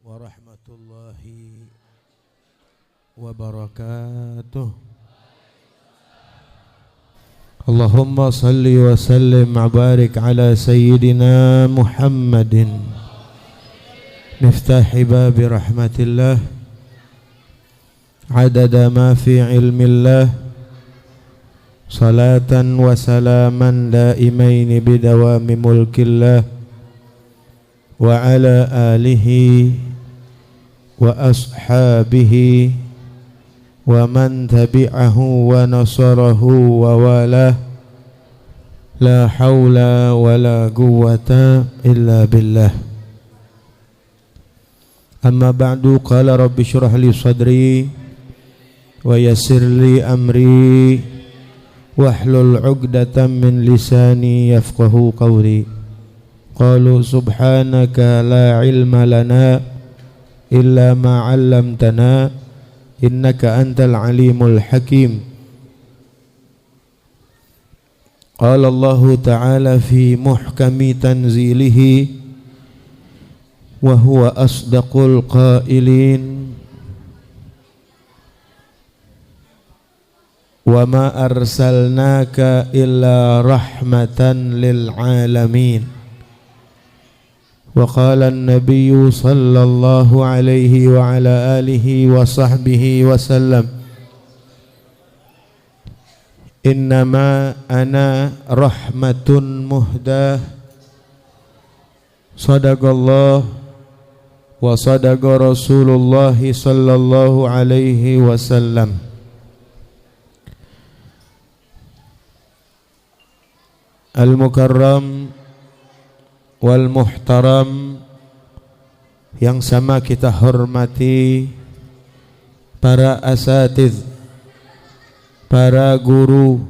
warahmatullahi wabarakatuh. Allahumma salli wa sallim wa barik ala sayyidina Muhammadin miftahi babi rahmatillah adada ma fi ilmillah salatan wa salaman daimaini bidawami mulkillah wa ala alihi wa ashabihi wa man tabi'ahu wa nasarahu wa walah la hawla wa la quwwata illa billah. Amma ba'du, qala rabbi shrah li sadri wa yassir li amri wahlul 'uqdatam min lisani yafqahu qawli. Qalu subhanaka la ilma lana illa ma 'allamtana innaka antal alimul hakim. Qala Allah ta'ala fi muhkami tanzilihi wa huwa asdaqul qailin wa ma arsalnaka illa rahmatan lil alamin. Wa qala an-nabiy sallallahu alaihi wa ala alihi wa sahbihi wa sallam innama ana rahmatun muhdah. Sadaqallah wa sadaqa Rasulullah sallallahu alaihi wasallam. Al-mukarram wal muhtaram, yang sama kita hormati para asatidz, para guru.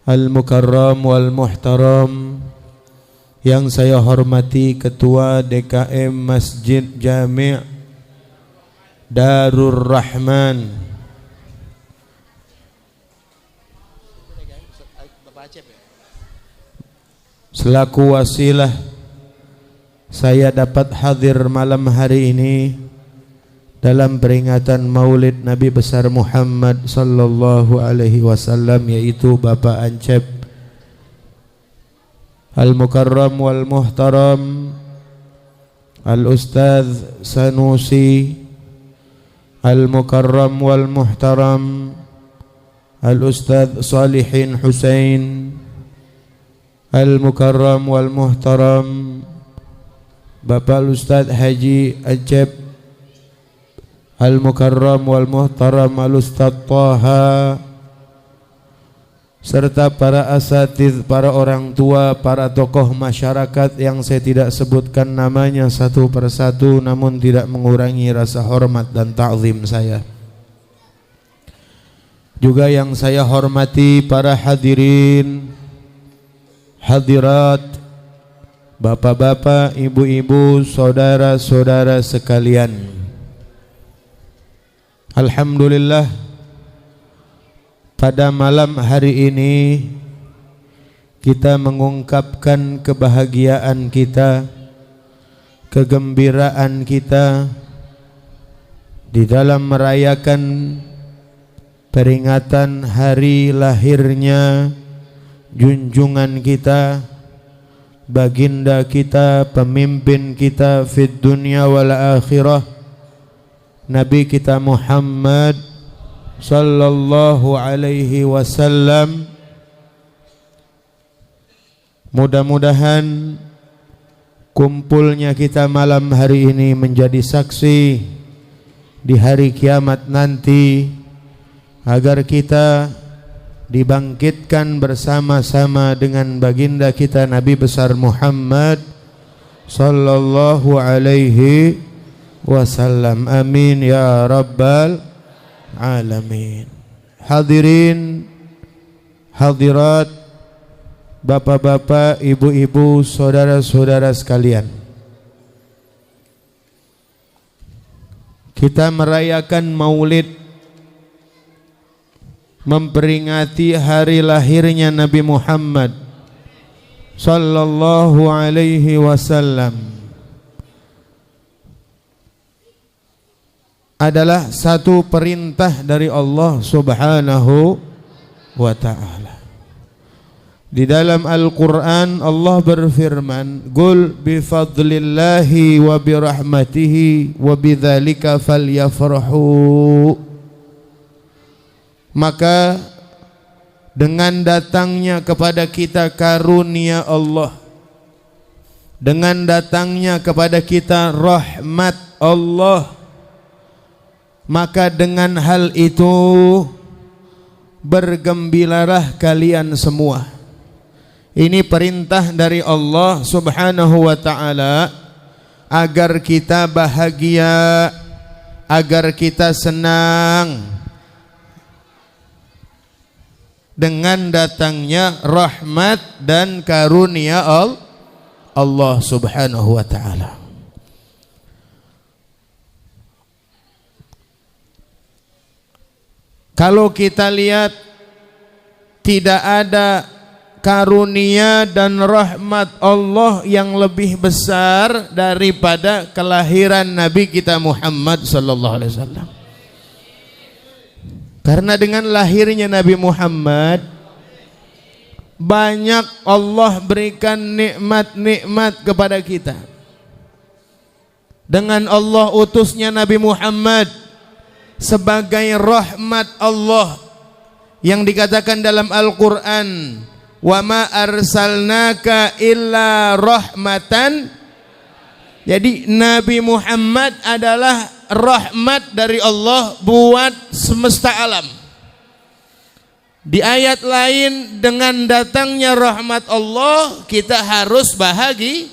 Al-mukarram wal muhtaram, yang saya hormati Ketua DKM Masjid Jami' Darur Rahman, selaku wasilah saya dapat hadir malam hari ini dalam peringatan Maulid Nabi besar Muhammad sallallahu alaihi wasallam, yaitu Bapak Ancep. Al-mukarram wal muhtaram Al-Ustadz Sanusi, al-mukarram wal muhtaram Al-Ustadz Salihin Husain, al-mukarram wal muhtaram Bapak Ustadz Haji Ancep, al-mukarram wal muhtaram Al-Ustadz Taha, serta para asatidz, para orang tua, para tokoh masyarakat yang saya tidak sebutkan namanya satu persatu, namun tidak mengurangi rasa hormat dan ta'zim saya. Juga yang saya hormati para hadirin, hadirat, bapak-bapak, ibu-ibu, saudara-saudara sekalian. Alhamdulillah, pada malam hari ini kita mengungkapkan kebahagiaan kita, kegembiraan kita di dalam merayakan peringatan hari lahirnya junjungan kita, baginda kita, pemimpin kita fid dunya wal akhirah, Nabi kita Muhammad sallallahu alaihi wasallam. Mudah-mudahan kumpulnya kita malam hari ini menjadi saksi di hari kiamat nanti, agar kita dibangkitkan bersama-sama dengan baginda kita Nabi besar Muhammad sallallahu alaihi wasallam. Amin ya rabbal alamin. Hadirin, hadirat, bapak-bapak, ibu-ibu, saudara-saudara sekalian, kita merayakan Maulid, memperingati hari lahirnya Nabi Muhammad sallallahu alaihi wasallam. adalah satu perintah dari Allah Subhanahu wa ta'ala. Di dalam Al-Quran Allah berfirman, "Qul bifadlillahi wa birahmatihi wa bidzalika falyafrahu." Maka dengan datangnya kepada kita karunia Allah, dengan datangnya kepada kita rahmat Allah, maka dengan hal itu bergembiralah kalian semua. Ini perintah dari Allah Subhanahu wa ta'ala agar kita bahagia, agar kita senang dengan datangnya rahmat dan karunia Allah Subhanahu wa ta'ala. Kalau kita lihat, tidak ada karunia dan rahmat Allah yang lebih besar daripada kelahiran Nabi kita Muhammad sallallahu alaihi wasallam. Karena dengan lahirnya Nabi Muhammad, banyak Allah berikan nikmat-nikmat kepada kita. Dengan Allah utusnya Nabi Muhammad sebagai rahmat Allah, yang dikatakan dalam Al-Quran, "Wa ma arsalnaka illa rahmatan." Jadi Nabi Muhammad adalah rahmat dari Allah buat semesta alam. Di ayat lain, dengan datangnya rahmat Allah kita harus bahagia.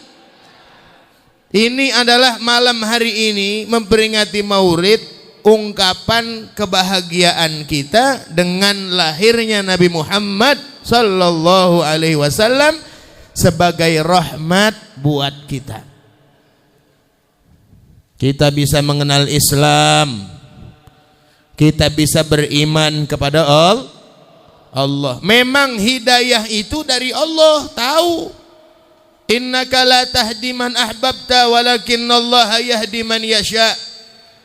Ini adalah malam hari ini memperingati Maulid, ungkapan kebahagiaan kita dengan lahirnya Nabi Muhammad sallallahu alaihi wasallam sebagai rahmat buat kita. Kita bisa mengenal Islam, kita bisa beriman kepada Allah. Memang hidayah itu dari Allah, tahu. Innaka la tahdi man ahbabta walakinnallaha yahdi man yasha.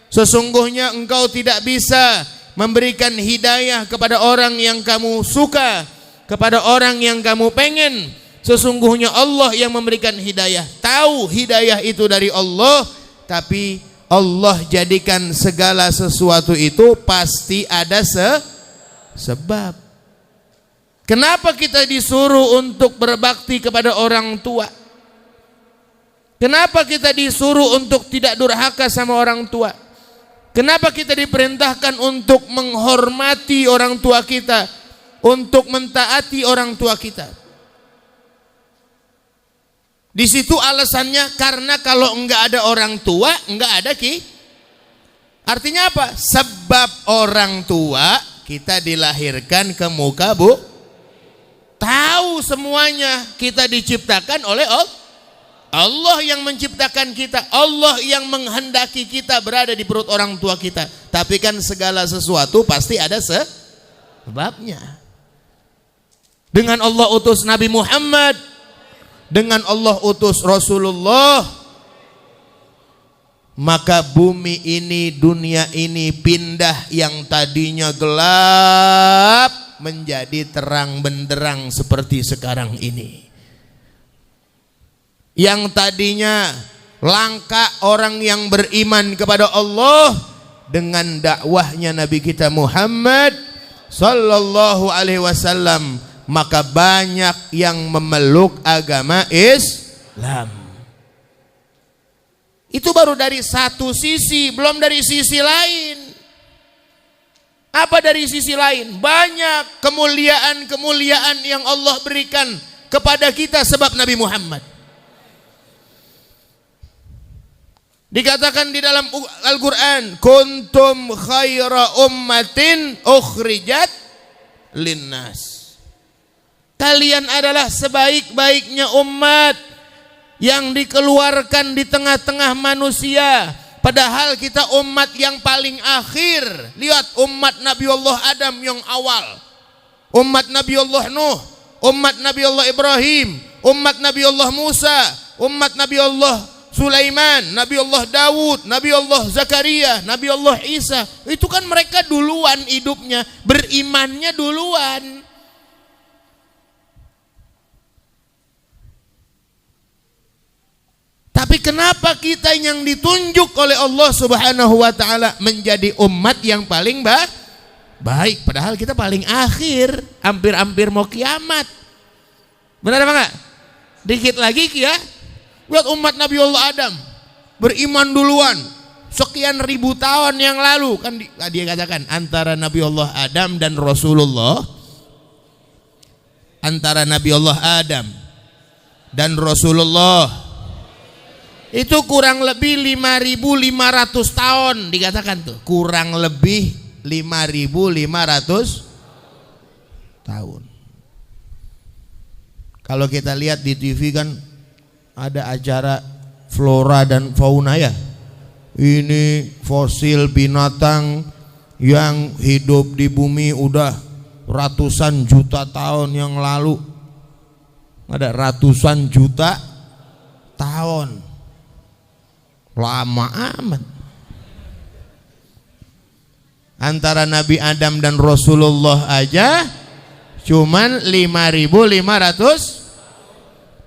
Sesungguhnya engkau tidak bisa memberikan hidayah kepada orang yang kamu suka, kepada orang yang kamu pengen. Sesungguhnya Allah yang memberikan hidayah. Tahu hidayah itu dari Allah, tapi Allah jadikan segala sesuatu itu pasti ada sebab. Kenapa kita disuruh untuk berbakti kepada orang tua? Kenapa kita disuruh untuk tidak durhaka sama orang tua? Kenapa kita diperintahkan untuk menghormati orang tua kita, untuk mentaati orang tua kita? Di situ alasannya karena kalau enggak ada orang tua, enggak ada Artinya apa? Sebab orang tua kita dilahirkan ke muka tahu semuanya, kita diciptakan oleh Allah yang menciptakan kita, Allah yang menghendaki kita berada di perut orang tua kita. Tapi kan segala sesuatu pasti ada sebabnya. Dengan Allah utus Nabi Muhammad, dengan Allah utus Rasulullah, maka bumi ini, dunia ini pindah yang tadinya gelap menjadi terang benderang seperti sekarang ini. Yang tadinya langka orang yang beriman kepada Allah, dengan dakwahnya Nabi kita Muhammad sallallahu alaihi wasallam, maka banyak yang memeluk agama Islam. Itu baru dari satu sisi, belum dari sisi lain. Apa dari sisi lain? Banyak kemuliaan-kemuliaan yang Allah berikan kepada kita sebab Nabi Muhammad. Dikatakan di dalam Al-Quran, kuntum khaira ummatin ukhrijat linnas. Kalian adalah sebaik-baiknya umat yang dikeluarkan di tengah-tengah manusia. Padahal kita umat yang paling akhir. Lihat umat Nabi Allah Adam yang awal, umat Nabi Allah Nuh, umat Nabi Allah Ibrahim, umat Nabi Allah Musa, umat Nabi Allah Sulaiman, Nabi Allah Daud, Nabi Allah Zakaria, Nabi Allah Isa. Itu kan mereka duluan hidupnya, berimannya duluan. Tapi kenapa kita yang ditunjuk oleh Allah Subhanahu wa taala menjadi umat yang paling baik, padahal kita paling akhir, hampir-hampir mau kiamat. Benar apa enggak? Dikit lagi ya. Buat umat Nabi Allah Adam beriman duluan sekian ribu tahun yang lalu, kan dia katakan antara Nabi Allah Adam dan Rasulullah, antara Nabi Allah Adam dan Rasulullah itu kurang lebih 5.500 tahun, dikatakan tuh kurang lebih 5.500 tahun. Kalau kita lihat di TV kan ada acara flora dan fauna ya. Ini fosil binatang yang hidup di bumi udah ratusan juta tahun yang lalu. Ada ratusan juta tahun. Lama amat. Antara Nabi Adam dan Rasulullah aja cuman 5.500.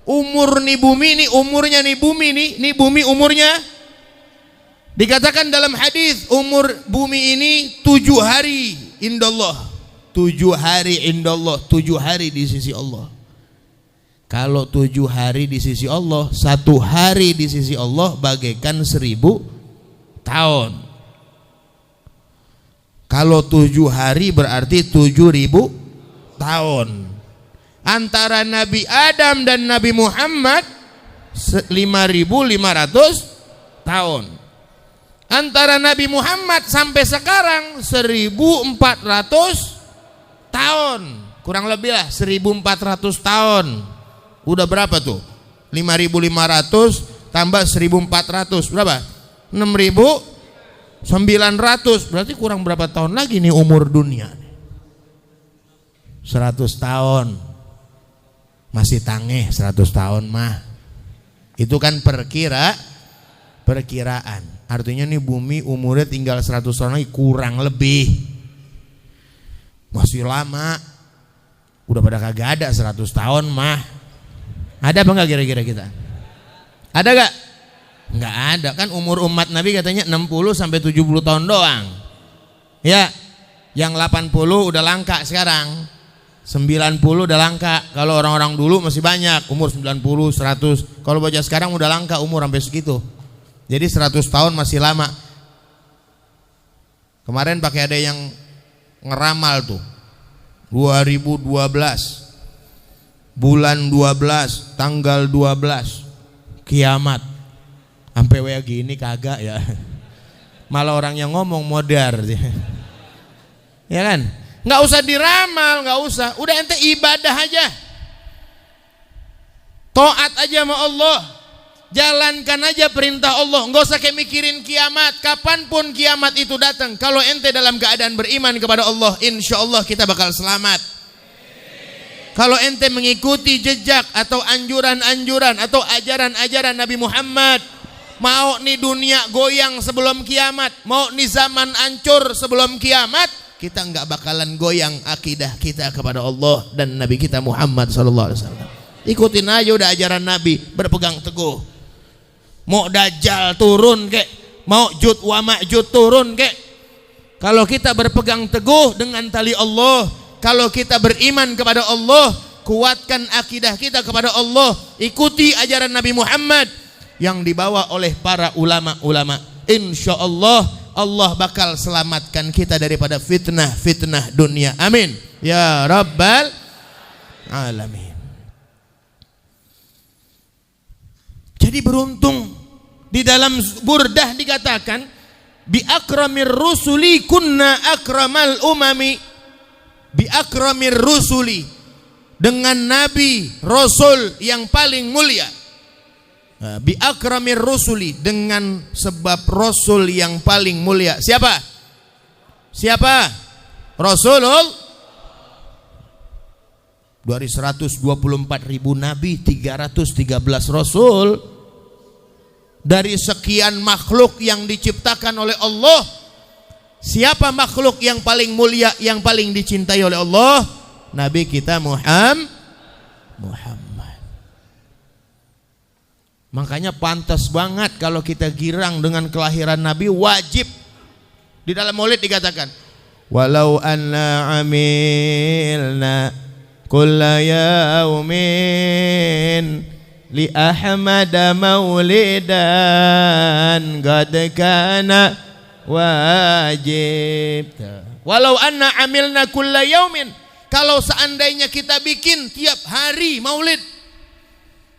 Umur nih bumi nih, umurnya nih bumi nih bumi umurnya dikatakan dalam hadis umur bumi ini 7 hari indallah, 7 hari indallah, 7 hari di sisi Allah. Kalau 7 hari di sisi Allah, 1 hari di sisi Allah bagaikan 1000 tahun. Kalau 7 hari berarti 7.000 tahun. Antara Nabi Adam dan Nabi Muhammad 5.500 tahun. Antara Nabi Muhammad sampai sekarang 1.400 tahun. Kurang lebih lah 1.400 tahun. Udah berapa tuh? 5.500 tambah 1.400 berapa? 6.900. Berarti kurang berapa tahun lagi nih umur dunia? 100 tahun. Masih tangeh 100 tahun mah. Itu kan perkiraan. Artinya nih bumi umurnya tinggal 100 tahun lagi kurang lebih. Masih lama. Udah pada kagak ada 100 tahun mah. Ada apa enggak kira-kira kita? Ada enggak? Enggak ada, kan umur umat Nabi katanya 60 sampai 70 tahun doang. Ya. Yang 80 udah langka sekarang. 90 udah langka. Kalau orang-orang dulu masih banyak, umur 90, 100. Kalau bocah sekarang udah langka umur sampai segitu. Jadi 100 tahun masih lama. Kemarin pakai ada yang ngeramal tuh. 2012 bulan 12 tanggal 12 kiamat. Sampai kayak gini kagak ya. Malah orang yang ngomong modar. Ya kan? Nggak usah diramal, nggak usah. Udah ente ibadah aja, taat aja sama Allah, jalankan aja perintah Allah. Nggak usah kayak mikirin kiamat. Kapanpun kiamat itu datang, kalau ente dalam keadaan beriman kepada Allah, insya Allah kita bakal selamat. Kalau ente mengikuti jejak atau anjuran-anjuran atau ajaran-ajaran Nabi Muhammad, mau nih dunia goyang sebelum kiamat, mau nih zaman hancur sebelum kiamat, kita nggak bakalan goyang akidah kita kepada Allah dan Nabi kita Muhammad SAW. Ikutin aja udah ajaran Nabi, berpegang teguh. Mau Dajjal turun kek, mau Jud wa Ma'jud turun kek, kalau kita berpegang teguh dengan tali Allah, kalau kita beriman kepada Allah, kuatkan akidah kita kepada Allah, ikuti ajaran Nabi Muhammad yang dibawa oleh para ulama-ulama, insya Allah Allah bakal selamatkan kita daripada fitnah-fitnah dunia. Amin ya rabbal alamin. Jadi beruntung. Di dalam Burdah dikatakan bi akramir rusuli kunna akramal umami. Bi akramir rusuli, dengan nabi rasul yang paling mulia. Bi akramir rusuli, dengan sebab rasul yang paling mulia. Siapa? Siapa? Rasulullah. Dari 124.000 nabi, 313 rasul. dari sekian makhluk yang diciptakan oleh Allah, siapa makhluk yang paling mulia, yang paling dicintai oleh Allah? Nabi kita Muhammad. Makanya pantas banget kalau kita girang dengan kelahiran Nabi. Wajib di dalam maulid dikatakan, walau anna amilna kulla yaumin li Ahmad maulidan qad kana wajib. Walau anna amilna kulla yaumin, kalau seandainya kita bikin tiap hari maulid,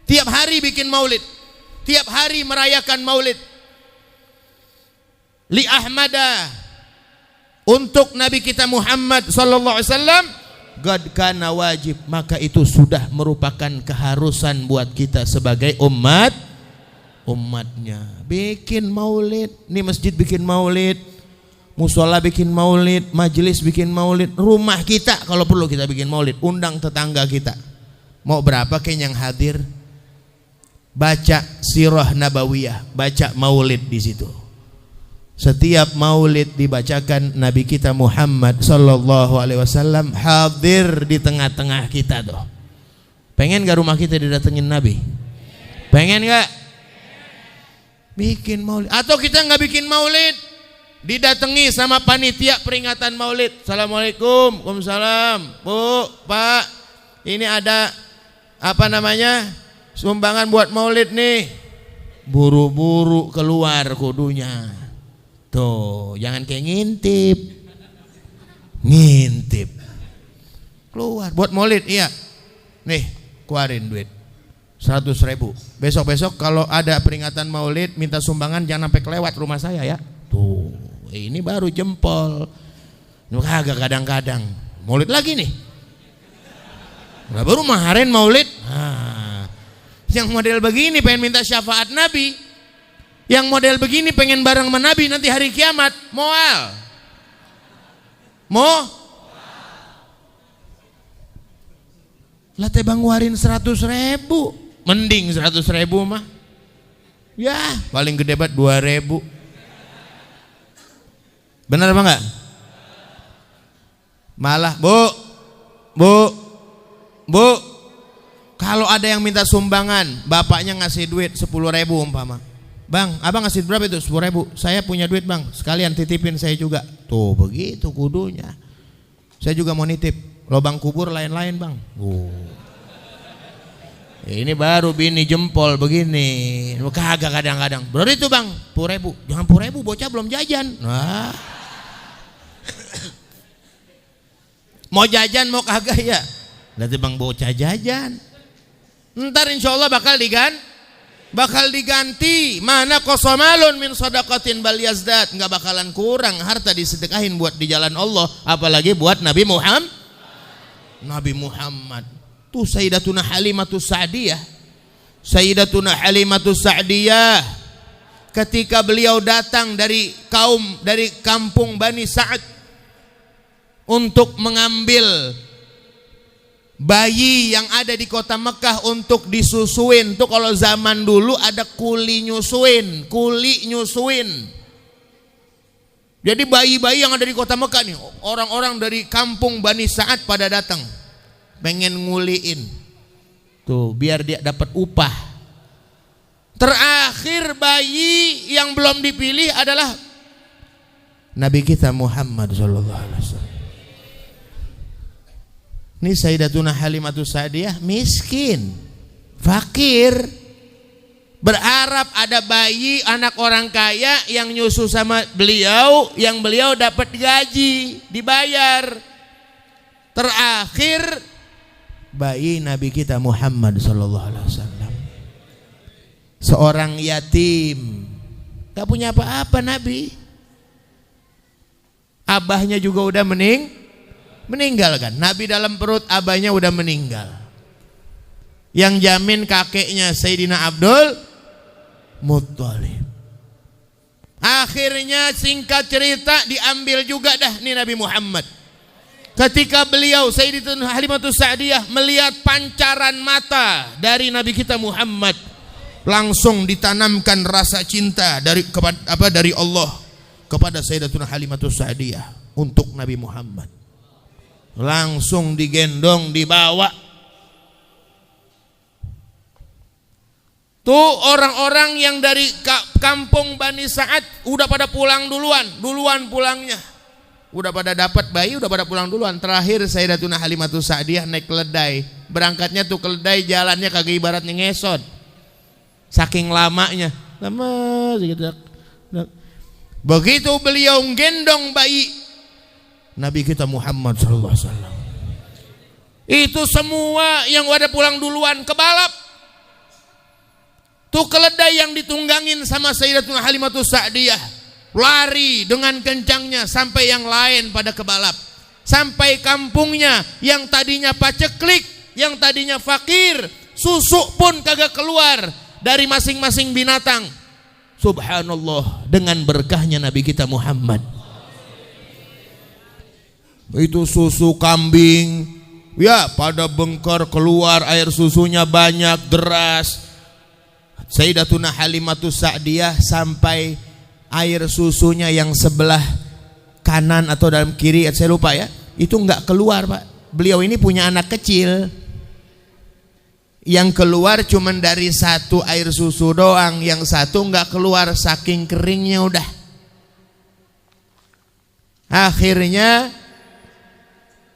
tiap hari bikin maulid, tiap hari merayakan maulid, li Ahmada, untuk Nabi kita Muhammad sallallahu alaihi wasallam, qad kana wajib, maka itu sudah merupakan keharusan buat kita sebagai umatnya. Bikin maulid, nih masjid bikin maulid, musola bikin maulid, majelis bikin maulid, rumah kita kalau perlu kita bikin maulid, undang tetangga kita. Mau berapa kayaknya yang hadir? Baca sirah nabawiyah, baca maulid di situ. Setiap maulid dibacakan, Nabi kita Muhammad sallallahu alaihi wasallam hadir di tengah-tengah kita tuh. Pengen gak rumah kita didatengin Nabi? Pengen gak? Bikin maulid. Atau kita gak bikin maulid, didatangi sama panitia peringatan maulid. Assalamualaikum, waalaikumsalam, Bu, Pak, ini ada apa namanya, sumbangan buat maulid nih. Buru-buru keluar kudunya. Tuh, jangan kayak ngintip keluar buat maulid. Iya nih, keluarin duit 100.000. Besok-besok kalau ada peringatan maulid minta sumbangan, jangan sampai kelewat rumah saya ya. Tuh, ini baru jempol. Kagak kadang-kadang maulid lagi nih. Nah, baru kemarin maulid. Yang model begini pengen minta syafaat Nabi, yang model begini pengen bareng sama Nabi nanti hari kiamat. Moal lah teh bang warin 100.000, mending 100.000 mah ya paling gede banget 2.000. Benar apa enggak? Malah bu, kalau ada yang minta sumbangan, bapaknya ngasih duit 10.000 umpama, bang, abang ngasih berapa itu? 10.000. Saya punya duit bang, sekalian titipin saya juga. Tuh begitu kudunya. Saya juga mau nitip, lobang kubur lain-lain bang. Ini baru bini jempol begini. Kagak kadang-kadang. Berarti itu bang, 10.000. Jangan 10.000, bocah belum jajan. Nah. Mau jajan mau kagak ya? Nanti bang bocah jajan. Ntar insya Allah bakal diganti. Mana qasamalun min sadaqatin bal yazdad, enggak bakalan kurang harta disedekahin buat di jalan Allah, apalagi buat Nabi Muhammad. Tuh Sayyidatuna Halimatus Sa'diyah ketika beliau datang dari kampung Bani Sa'ad untuk mengambil bayi yang ada di kota Mekah untuk disusuin. Tuh kalau zaman dulu ada kuli nyusuin. Jadi bayi-bayi yang ada di kota Mekah nih, orang-orang dari kampung Bani Sa'ad pada datang, pengen nguliin. Tuh biar dia dapat upah. Terakhir bayi yang belum dipilih adalah Nabi kita Muhammad sallallahu alaihi wasallam. Ini Sayyidatuna Halimatus Sa'diyah miskin, fakir, berharap ada bayi anak orang kaya yang nyusu sama beliau, yang beliau dapat gaji, dibayar. Terakhir bayi Nabi kita Muhammad sallallahu alaihi wasallam, seorang yatim, gak punya apa-apa Nabi. Abahnya juga udah meninggal kan. Nabi dalam perut abahnya udah meninggal. Yang jamin kakeknya Sayyidina Abdul Muttalib. Akhirnya singkat cerita diambil juga dah nih Nabi Muhammad. Ketika beliau Sayyidatuna Halimatus Sa'diyah melihat pancaran mata dari Nabi kita Muhammad, langsung ditanamkan rasa cinta dari Allah kepada Sayyidatuna Halimatus Sa'diyah untuk Nabi Muhammad. Langsung digendong, dibawa. Tuh orang-orang yang dari kampung Bani Sa'ad udah pada pulang duluan pulangnya. Udah pada dapat bayi, udah pada pulang duluan. Terakhir Sayyidatuna Halimatus Sa'diyah naik keledai. Berangkatnya tuh keledai jalannya kagak ibaratnya ngesot. Saking lamanya. Lama gitu. Begitu beliau gendong bayi Nabi kita Muhammad sallallahu alaihi wasallam, itu semua yang ada pulang duluan kebalap. Tuh keledai yang ditunggangin sama Sayyidatuna Halimatus Sa'diyah lari dengan kencangnya sampai yang lain pada kebalap. Sampai kampungnya yang tadinya paceklik, yang tadinya fakir, susu pun kagak keluar dari masing-masing binatang. Subhanallah, dengan berkahnya Nabi kita Muhammad. Itu susu kambing ya pada bengkar, keluar air susunya banyak, deras. Sayyidatuna Halimatus Sa'diyah sampai air susunya yang sebelah kanan atau dalam kiri, saya lupa ya, itu enggak keluar, Pak. Beliau ini punya anak kecil, yang keluar cuman dari satu air susu doang, yang satu enggak keluar saking keringnya udah. Akhirnya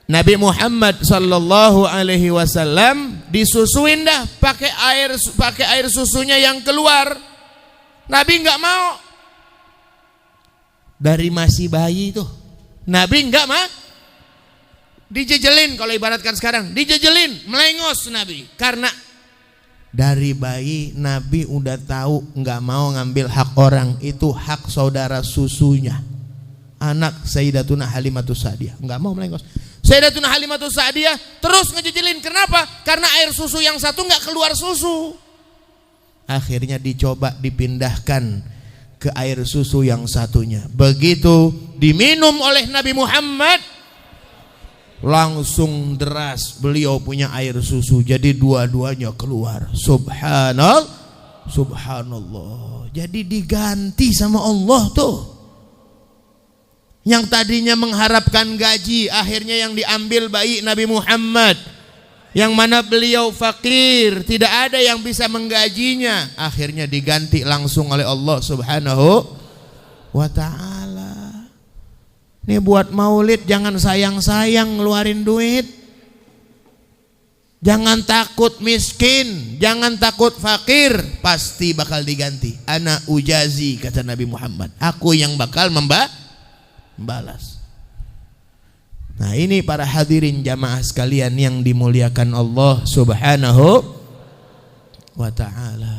Nabi Muhammad sallallahu alaihi wasallam disusuin dah pakai air susunya yang keluar. Nabi enggak mau. Dari masih bayi tuh. Nabi enggak mau. Dijejelin, kalau ibaratkan sekarang, dijejelin, melengos Nabi. Karena dari bayi Nabi udah tahu enggak mau ngambil hak orang, itu hak saudara susunya. Anak Sayyidatuna Halimatus Sa'diyah, enggak mau melengos. Sayyidatuna Halimatus Sa'diyah terus ngejejelin. Kenapa? Karena air susu yang satu enggak keluar susu. Akhirnya dicoba dipindahkan ke air susu yang satunya. Begitu diminum oleh Nabi Muhammad, langsung deras beliau punya air susu, jadi dua-duanya keluar. Subhanallah, subhanallah. Jadi diganti sama Allah tuh. Yang tadinya mengharapkan gaji, akhirnya yang diambil bayi Nabi Muhammad, yang mana beliau fakir, tidak ada yang bisa menggajinya, akhirnya diganti langsung oleh Allah Subhanahu wa ta'ala. Ini buat maulid jangan sayang-sayang ngeluarin duit. Jangan takut miskin, jangan takut fakir, pasti bakal diganti. Ana ujazi, kata Nabi Muhammad, aku yang bakal membalas. Nah, ini para hadirin jamaah sekalian yang dimuliakan Allah Subhanahu wa ta'ala.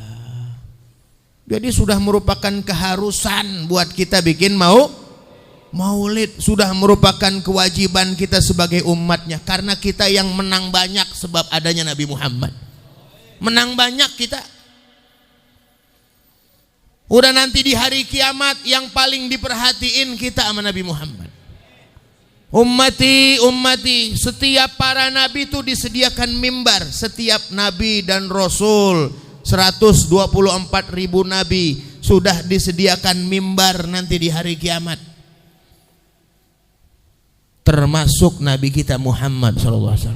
Jadi sudah merupakan keharusan buat kita bikin maulid, sudah merupakan kewajiban kita sebagai umatnya, karena kita yang menang banyak sebab adanya Nabi Muhammad. Menang banyak kita. Udah nanti di hari kiamat yang paling diperhatiin kita sama Nabi Muhammad. Ummati, ummati, setiap para nabi itu disediakan mimbar. Setiap nabi dan rasul, 124.000 nabi sudah disediakan mimbar nanti di hari kiamat. Termasuk nabi kita Muhammad SAW.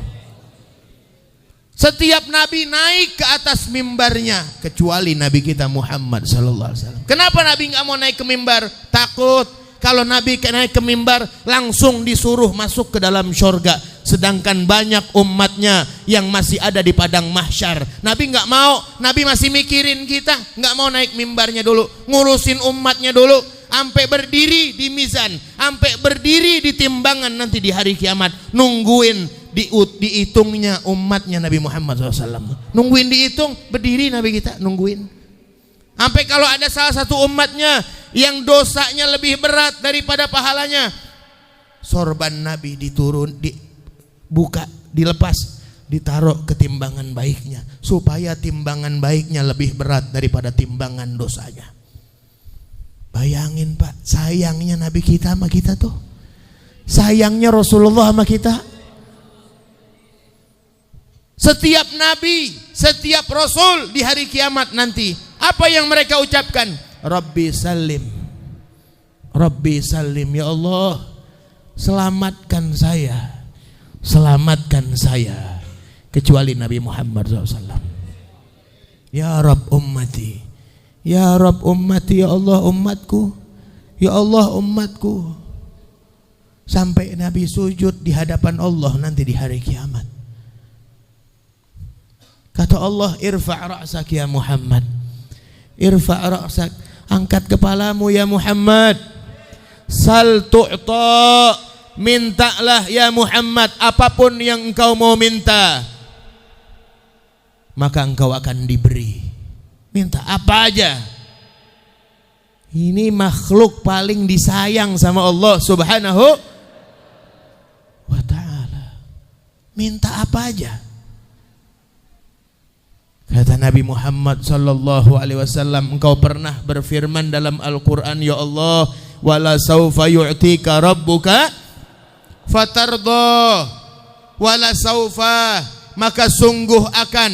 Setiap nabi naik ke atas mimbarnya, kecuali nabi kita Muhammad SAW. Kenapa nabi nggak mau naik ke mimbar? Takut kalau nabi naik ke mimbar langsung disuruh masuk ke dalam syurga, sedangkan banyak umatnya yang masih ada di padang mahsyar. Nabi nggak mau, nabi masih mikirin kita, nggak mau naik mimbarnya dulu, ngurusin umatnya dulu, sampai berdiri di mizan, sampai berdiri di timbangan nanti di hari kiamat, nungguin dihitungnya umatnya Nabi Muhammad SAW. Nungguin dihitung, berdiri nabi kita nungguin. Sampai kalau ada salah satu umatnya yang dosanya lebih berat daripada pahalanya, sorban nabi dibuka, dilepas, ditaruh ke timbangan baiknya, supaya timbangan baiknya lebih berat daripada timbangan dosanya. Bayangin Pak, sayangnya nabi kita sama kita tuh, sayangnya Rasulullah sama kita. Setiap nabi, setiap rasul di hari kiamat nanti, apa yang mereka ucapkan? Rabbi salim, Rabbi salim, ya Allah, selamatkan saya, selamatkan saya. Kecuali Nabi Muhammad SAW. Ya Rabb ummati, ya Rabb ummati, ya Allah umatku, ya Allah umatku. Sampai Nabi sujud di hadapan Allah nanti di hari kiamat. Kata Allah, irfa' ra'sak ya Muhammad, irfa' ra'sak, angkat kepalamu ya Muhammad. Sal tu'ta, mintalah ya Muhammad, apapun yang engkau mau minta, maka engkau akan diberi. Minta apa aja. Ini makhluk paling disayang sama Allah Subhanahu wa ta'ala. Minta apa aja. Kata Nabi Muhammad sallallahu alaihi wasallam, engkau pernah berfirman dalam Al-Qur'an, ya Allah, wala saufa yu'tika rabbuka fatarda, wala saufa, maka sungguh akan,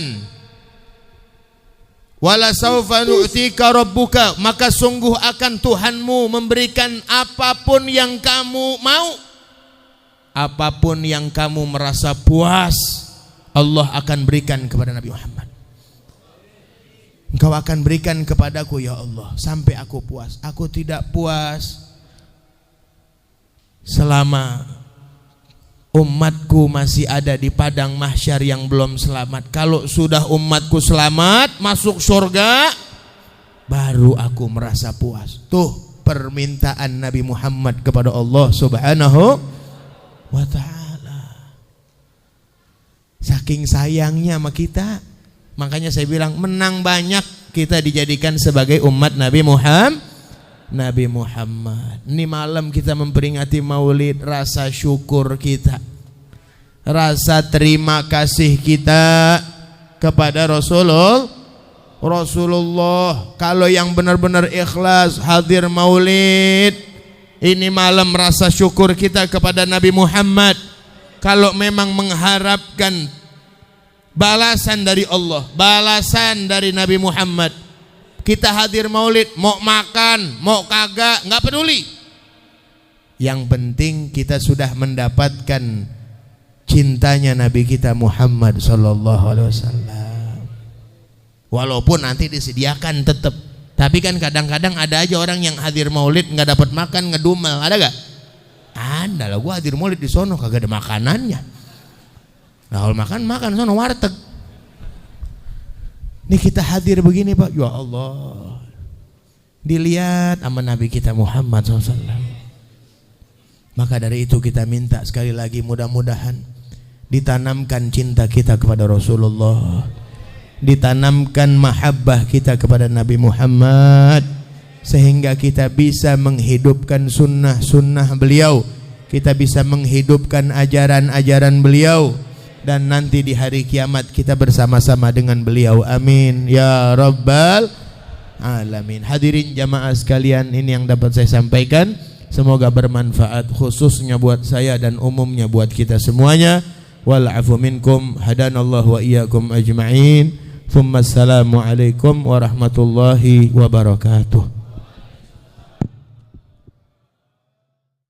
wala saufa yu'tika rabbuka, maka sungguh akan Tuhanmu memberikan apapun yang kamu mau, apapun yang kamu merasa puas, Allah akan berikan kepada Nabi Muhammad. Engkau akan berikan kepadaku ya Allah sampai aku puas. Aku tidak puas selama umatku masih ada di padang mahsyar yang belum selamat. Kalau sudah umatku selamat masuk surga, baru aku merasa puas. Tuh permintaan Nabi Muhammad kepada Allah Subhanahu wa ta'ala. Saking sayangnya sama kita, makanya saya bilang menang banyak kita dijadikan sebagai umat Nabi Muhammad. Nabi Muhammad. Ini malam kita memperingati Maulid, rasa syukur kita, rasa terima kasih kita kepada Rasulullah. Kalau yang benar-benar ikhlas hadir Maulid, ini malam rasa syukur kita kepada Nabi Muhammad. Kalau memang mengharapkan balasan dari Allah, balasan dari Nabi Muhammad, kita hadir Maulid, mau makan, mau kagak, nggak peduli. Yang penting kita sudah mendapatkan cintanya Nabi kita Muhammad sallallahu alaihi wasallam. Walaupun nanti disediakan tetap, tapi kan kadang-kadang ada aja orang yang hadir Maulid nggak dapat makan, ngedumel, ada gak? Ada lah, gua hadir Maulid di sono kagak ada makanannya. Nah, kalau makan sono warteg. Ini kita hadir begini Pak, ya Allah, dilihat sama Nabi kita Muhammad SAW. Maka dari itu kita minta sekali lagi, mudah-mudahan ditanamkan cinta kita kepada Rasulullah, ditanamkan mahabbah kita kepada Nabi Muhammad, sehingga kita bisa menghidupkan sunnah-sunnah beliau, kita bisa menghidupkan ajaran-ajaran beliau, dan nanti di hari kiamat kita bersama-sama dengan beliau. Amin ya rabbal alamin. Hadirin jamaah sekalian, ini yang dapat saya sampaikan, semoga bermanfaat khususnya buat saya dan umumnya buat kita semuanya. Wal afu minkum, hadanallahu wa iyyakum ajma'in. Assalamualaikum warahmatullahi wabarakatuh.